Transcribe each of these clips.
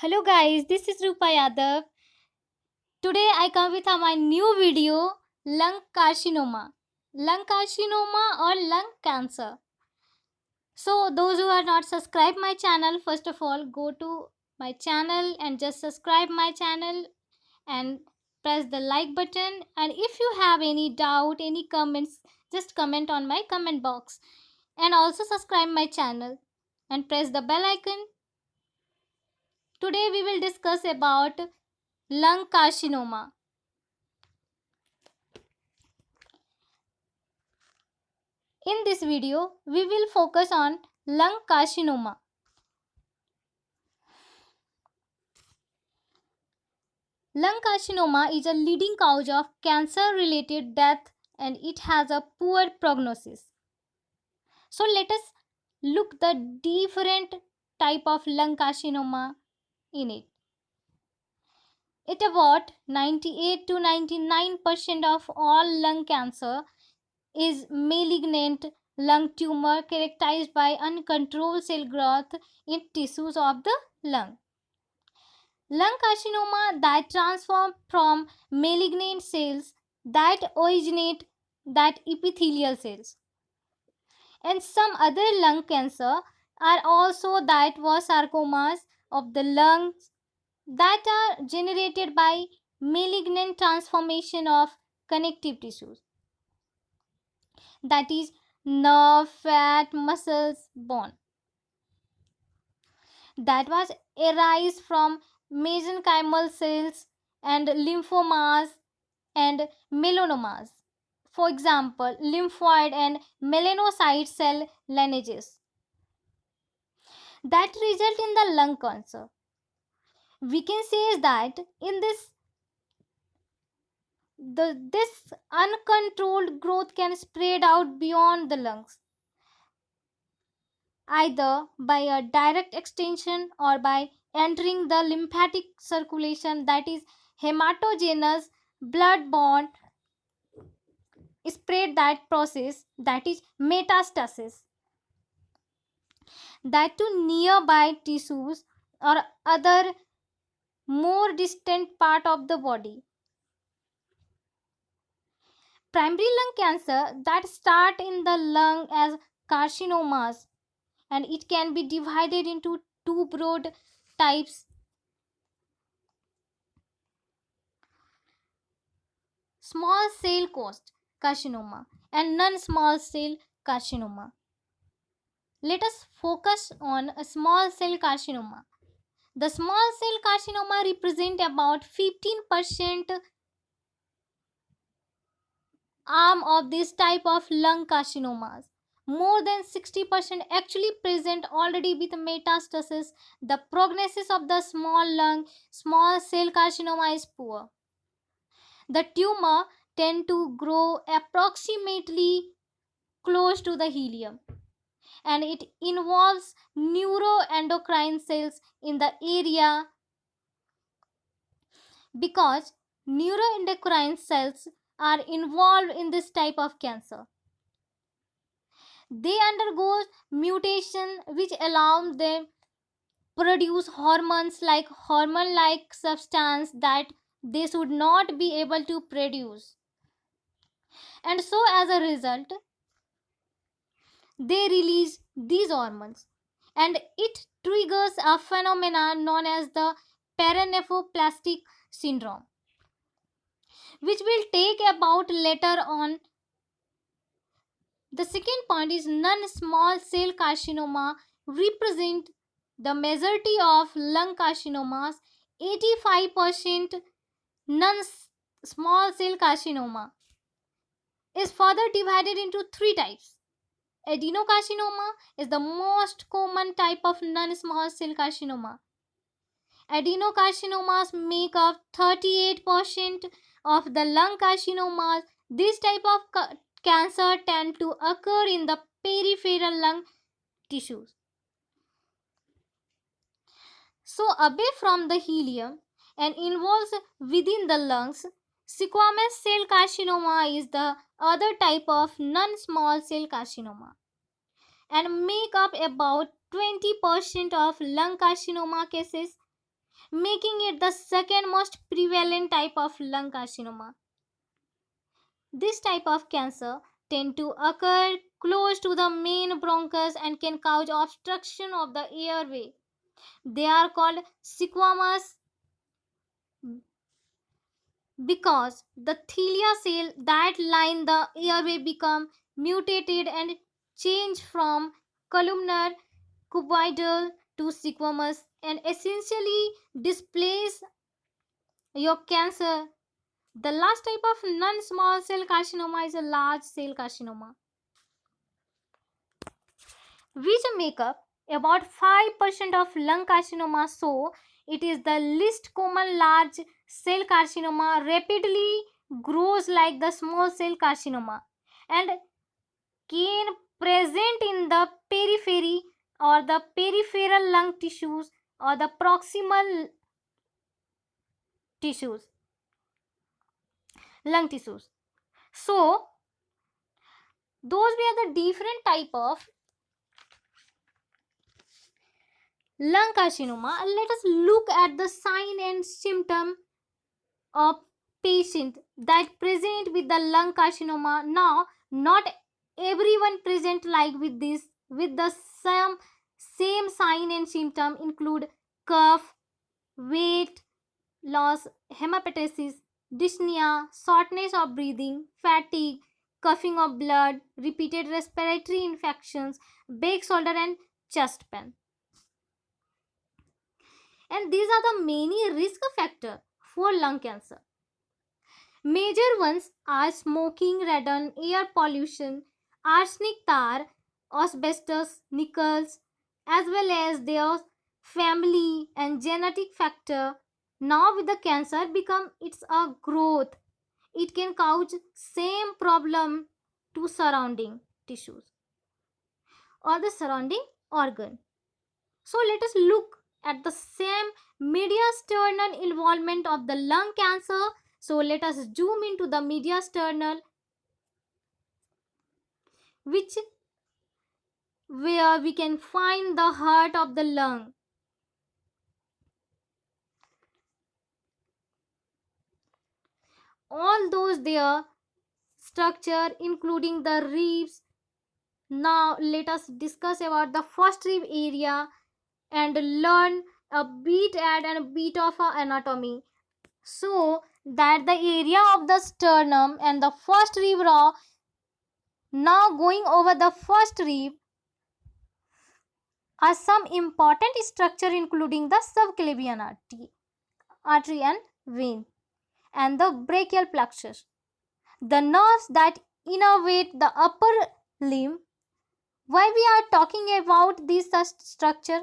Hello guys, this is Rupa Yadav. Today I come with my new video, lung carcinoma. Lung carcinoma or lung cancer. So those who are not subscribed my channel, first of all go to my channel and just subscribe my channel and press the like button, and if you have any doubt, any comments, just comment on my comment box, and also subscribe my channel and press the bell icon. Today we will discuss about lung carcinoma. In this video, we will focus on lung carcinoma. Lung carcinoma is a leading cause of cancer-related death and it has a poor prognosis. So let us look the different type of lung carcinoma in it. It about 98 to 99% of all lung cancer is malignant lung tumor characterized by uncontrolled cell growth in tissues of the lung. Lung carcinoma that transform from malignant cells that originate that epithelial cells. And some other lung cancer are also that was sarcomas of the lungs that are generated by malignant transformation of connective tissues, that is nerve, fat, muscles, bone, that was arise from mesenchymal cells and lymphomas and melanomas. For example, lymphoid and melanocyte cell lineages that result in the lung cancer. We can say is that in this uncontrolled growth can spread out beyond the lungs, either by a direct extension or by entering the lymphatic circulation, that is hematogenous blood-borne spread, that process, that is metastasis, that to nearby tissues or other more distant part of the body. Primary lung cancer that start in the lung as carcinomas, and it can be divided into two broad types: small cell carcinoma and non small cell carcinoma. Let us focus on a small cell carcinoma. The small cell carcinoma represent about 15% arm of this type of lung carcinomas. More than 60% actually present already with metastasis. The prognosis of the small cell carcinoma is poor. The tumor tend to grow approximately close to the helium, and it involves neuroendocrine cells in the area because neuroendocrine cells are involved in this type of cancer. They undergo mutation which allows them produce hormone like substance that they should not be able to produce, and so as a result they release these hormones, and it triggers a phenomenon known as the paranephroplastic syndrome, which will take about later on. The second point is non-small cell carcinoma represent the majority of lung carcinomas. 85% non-small cell carcinoma is further divided into three types. Adenocarcinoma is the most common type of non-small cell carcinoma. Adenocarcinomas make up 38% of the lung carcinomas. This type of cancer tend to occur in the peripheral lung tissues, so away from the helium, and involves within the lungs. Squamous cell carcinoma is the other type of non-small cell carcinoma and make up about 20% of lung carcinoma cases. making it the second most prevalent type of lung carcinoma. This type of cancer tend to occur close to the main bronchus and can cause obstruction of the airway. They are called squamous because the cilia cell that line the airway become mutated and change from columnar cuboidal to squamous and essentially displace your cancer. The last type of non-small cell carcinoma is a large cell carcinoma, which make up about 5% of lung carcinoma. So, it is the least common large cell carcinoma, rapidly grows like the small cell carcinoma and can present in the periphery or the peripheral lung tissues or the proximal tissues, lung tissues. So, those were the different type of lung carcinoma. Let us look at the sign and symptom of patient that present with the lung carcinoma. Now, not everyone present like with this with the same sign and symptom include cough, weight loss, hemoptysis, dyspnea, shortness of breathing, fatigue, coughing of blood, repeated respiratory infections, back shoulder and chest pain. And these are the many risk factors for lung cancer. Major ones are smoking, radon, air pollution, arsenic tar, asbestos, nickels, as well as their family and genetic factor. Now with the cancer become it's a growth. It can cause same problem to surrounding tissues or the surrounding organ. So let us look at the same mediastinal involvement of the lung cancer. So let us zoom into the mediastinal, which where we can find the heart of the lung. All those their structure including the ribs. Now let us discuss about the first rib area and learn a bit and a bit of anatomy. So that the area of the sternum and the first rib raw. Now going over the first rib are some important structure including the subclavian artery and vein and the brachial plexus, the nerves that innervate the upper limb. Why we are talking about this structure?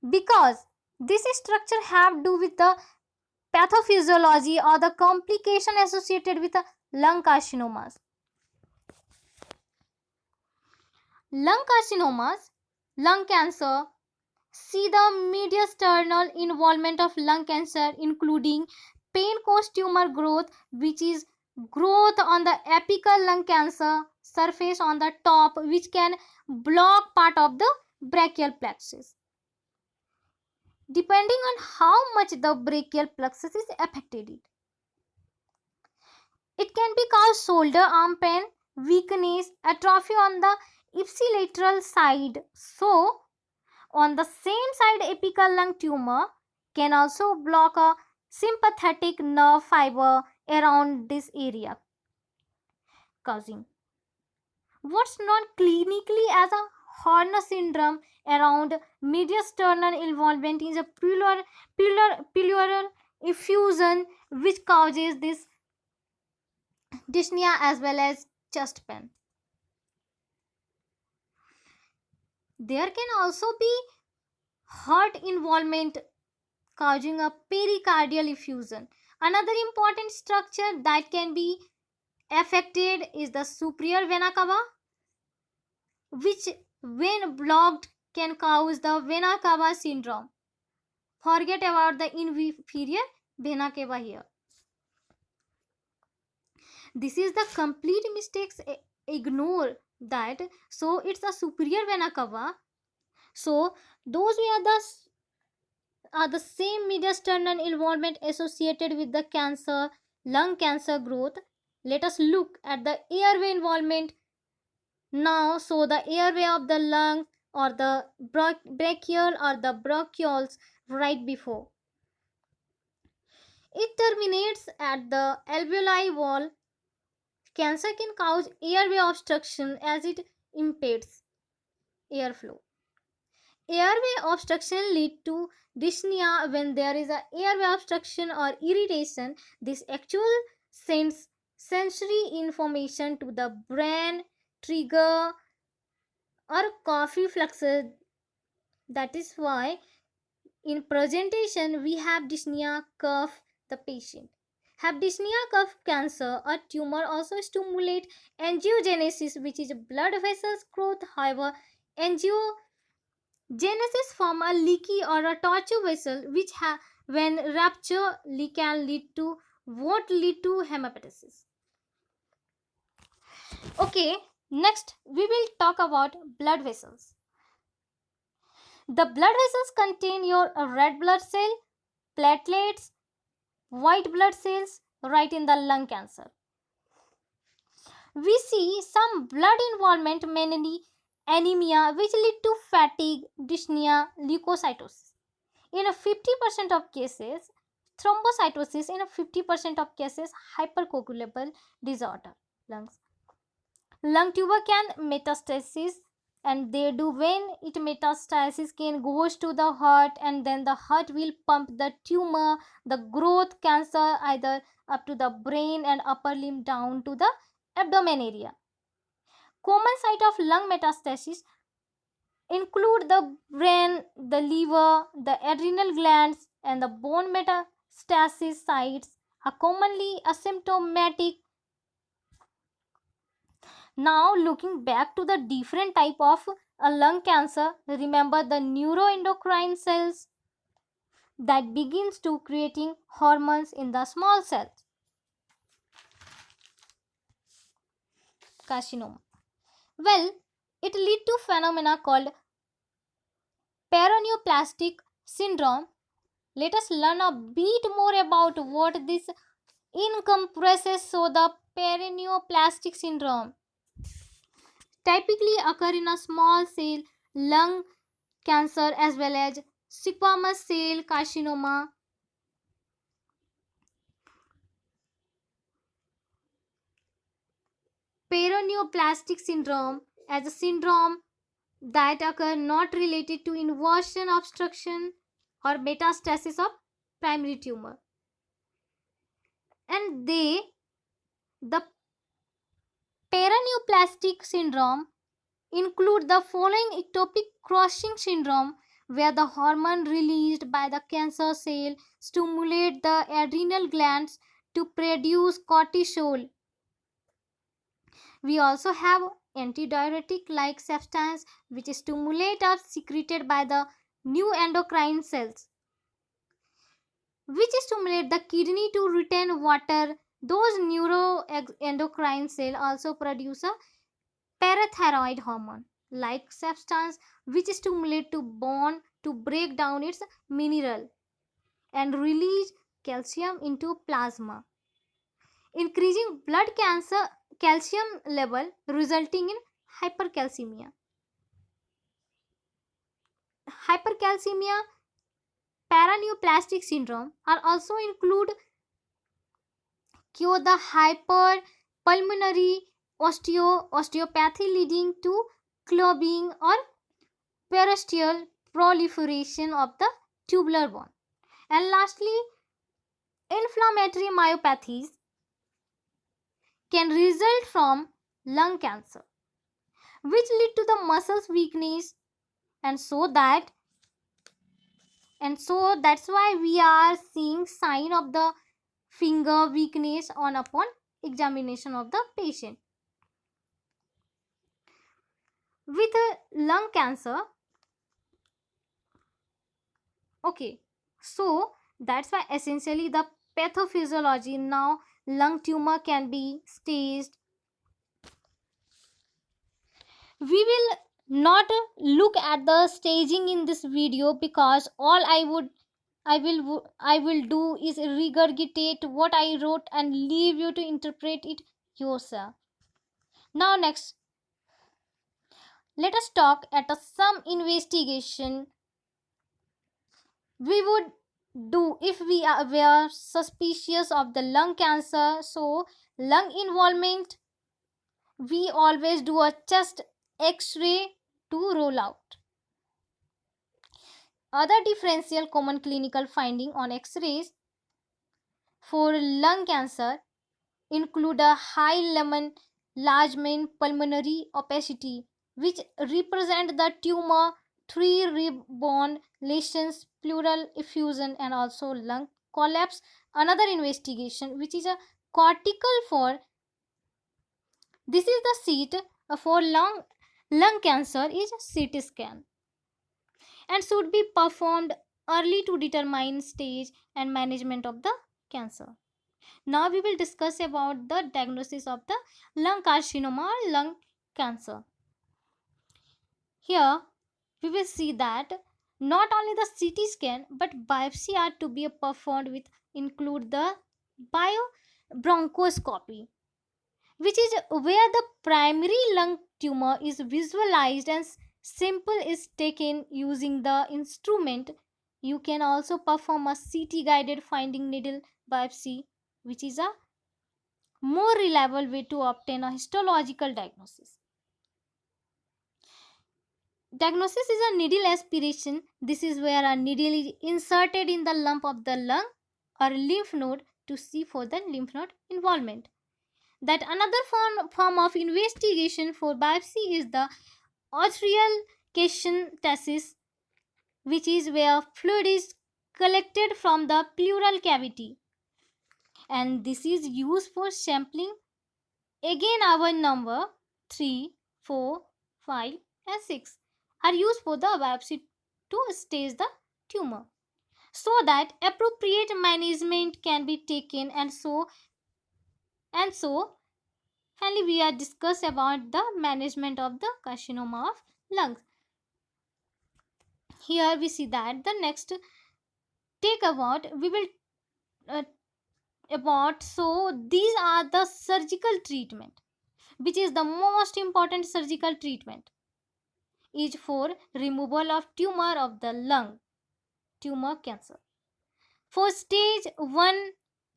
Because this structure have to do with the pathophysiology or the complication associated with the lung carcinomas. Lung carcinomas, lung cancer. See the mediastinal involvement of lung cancer including Peyronie's tumor growth, which is growth on the apical lung cancer surface on the top, which can block part of the brachial plexus. Depending on how much the brachial plexus is affected, it can be cause shoulder arm pain, weakness, atrophy on the ipsilateral side. So, on the same side, apical lung tumor can also block a sympathetic nerve fiber around this area, causing what's known clinically as a Horner syndrome. Around mediastinal involvement is a pleural effusion which causes this dyspnea as well as chest pain. There can also be heart involvement causing a pericardial effusion. Another important structure that can be affected is the superior vena cava, which when blocked can cause the vena cava syndrome. Forget about the inferior vena cava here. This is the complete mistakes. Ignore that. So it's a superior vena cava. So those were the are the same mediastinal involvement associated with the cancer, lung cancer growth. Let us look at the airway involvement now. So the airway of the lung or the brachial or the bronchioles right before. It terminates at the alveoli wall. Cancer can cause airway obstruction as it impedes airflow. Airway obstruction lead to dyspnea. When there is a airway obstruction or irritation, this actual sends sensory information to the brain, trigger or cough reflexes. That is why in presentation we have dyspnea cough the patient. Have dyspnea cough cancer or tumor also stimulate angiogenesis, which is blood vessels growth. However, angiogenesis form a leaky or a tortuous vessel which when rupture can lead to hemoptysis. Okay, next we will talk about blood vessels. The blood vessels contain your red blood cell, platelets, white blood cells right in the lung cancer. We see some blood involvement, mainly anemia, which lead to fatigue, dyspnea, leukocytosis. In a 50% of cases, thrombocytosis. In a 50% of cases, hypercoagulable disorder. Lung tumor can metastasis, and they do when it metastasis can goes to the heart, and then the heart will pump the tumor, the growth cancer either up to the brain and upper limb down to the abdomen area. Common site of lung metastasis include the brain, the liver, the adrenal glands, and the bone. Metastasis sites are commonly asymptomatic. Now looking back to the different type of lung cancer, remember the neuroendocrine cells that begins to creating hormones in the small cells. Carcinoma. Well, it lead to phenomena called paraneoplastic syndrome. Let us learn a bit more about what this encompasses. So the paraneoplastic syndrome typically occur in a small cell lung cancer as well as squamous cell carcinoma. Paraneoplastic syndrome as a syndrome that occur not related to invasion, obstruction or metastasis of primary tumor, and the paraneoplastic syndrome include the following: ectopic crossing syndrome, where the hormone released by the cancer cell stimulate the adrenal glands to produce cortisol. We also have antidiuretic like substance which stimulate or secreted by the new endocrine cells, which stimulate the kidney to retain water. Those neuroendocrine cells also produce a parathyroid hormone like substance which stimulate to bone to break down its mineral and release calcium into plasma, increasing blood cancer calcium level resulting in hypercalcemia. Hypercalcemia, paraneoplastic syndrome are also include cure the hyperpulmonary osteopathy leading to clogging or periosteal proliferation of the tubular bone. And lastly, inflammatory myopathies can result from lung cancer, which lead to the muscles weakness, and that's why we are seeing sign of the finger weakness on upon examination of the patient with lung cancer. Okay, so that's why essentially the pathophysiology. Now lung tumor can be staged. We will not look at the staging in this video because all I would I will do is regurgitate what I wrote and leave you to interpret it yourself. Now next, let us talk at some investigation we would do if were suspicious of the lung cancer. So lung involvement, we always do a chest x-ray to rule out. Other differential common clinical finding on x-rays for lung cancer include a high lemon large main pulmonary opacity, which represent the tumor, three rib-bone lesions, pleural effusion, and also lung collapse. Another investigation, which is a cortical for this is the seat for lung cancer, is CT scan and should be performed early to determine stage and management of the cancer. Now we will discuss about the diagnosis of the lung carcinoma or lung cancer. Here we will see that not only the CT scan but biopsy are to be performed with include the biobronchoscopy, which is where the primary lung tumor is visualized and sample is taken using the instrument. You can also perform a CT guided finding needle biopsy, which is a more reliable way to obtain a histological diagnosis. Diagnosis is a needle aspiration. This is where a needle is inserted in the lump of the lung or lymph node to see for the lymph node involvement. That another form of investigation for biopsy is the auscultation, which is where fluid is collected from the pleural cavity, and this is used for sampling. Again, our number 3, 4, 5, and 6 are used for the biopsy to stage the tumor so that appropriate management can be taken. And so finally we are discuss about the management of the carcinoma of lungs. Here we see that the next take about we will uh, about so these are the surgical treatment, which is the most important surgical treatment is for removal of tumor of the lung, tumor cancer. For stage 1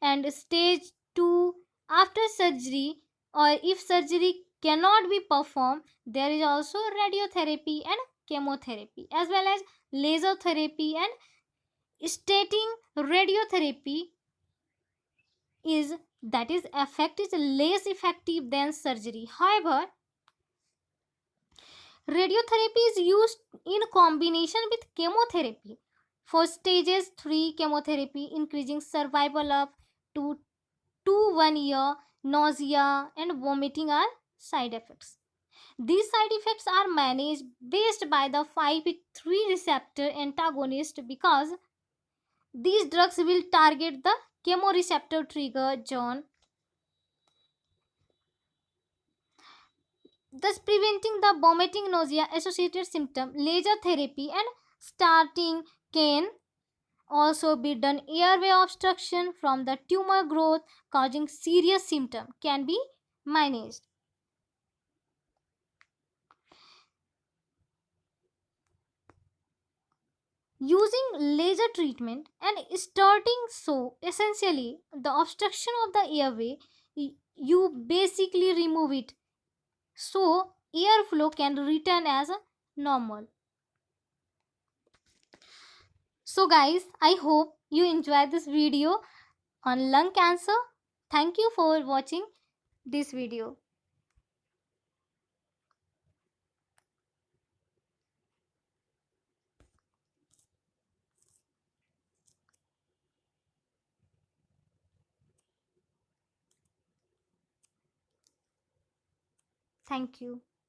and stage 2, after surgery or if surgery cannot be performed, there is also radiotherapy and chemotherapy as well as laser therapy and stating radiotherapy is that is effect is less effective than surgery. However, radiotherapy is used in combination with chemotherapy. For stages 3 chemotherapy, increasing survival up to 1 year, nausea and vomiting are side effects. These side effects are managed based by the 5-3 receptor antagonist because these drugs will target the chemoreceptor trigger zone, thus preventing the vomiting nausea associated symptom. Laser therapy and starting can also be done. Airway obstruction from the tumor growth causing serious symptom can be managed. Using laser treatment and starting, so essentially the obstruction of the airway, you basically remove it so airflow can return as a normal. So guys, I hope you enjoyed this video on lung cancer. Thank you for watching this video. Thank you.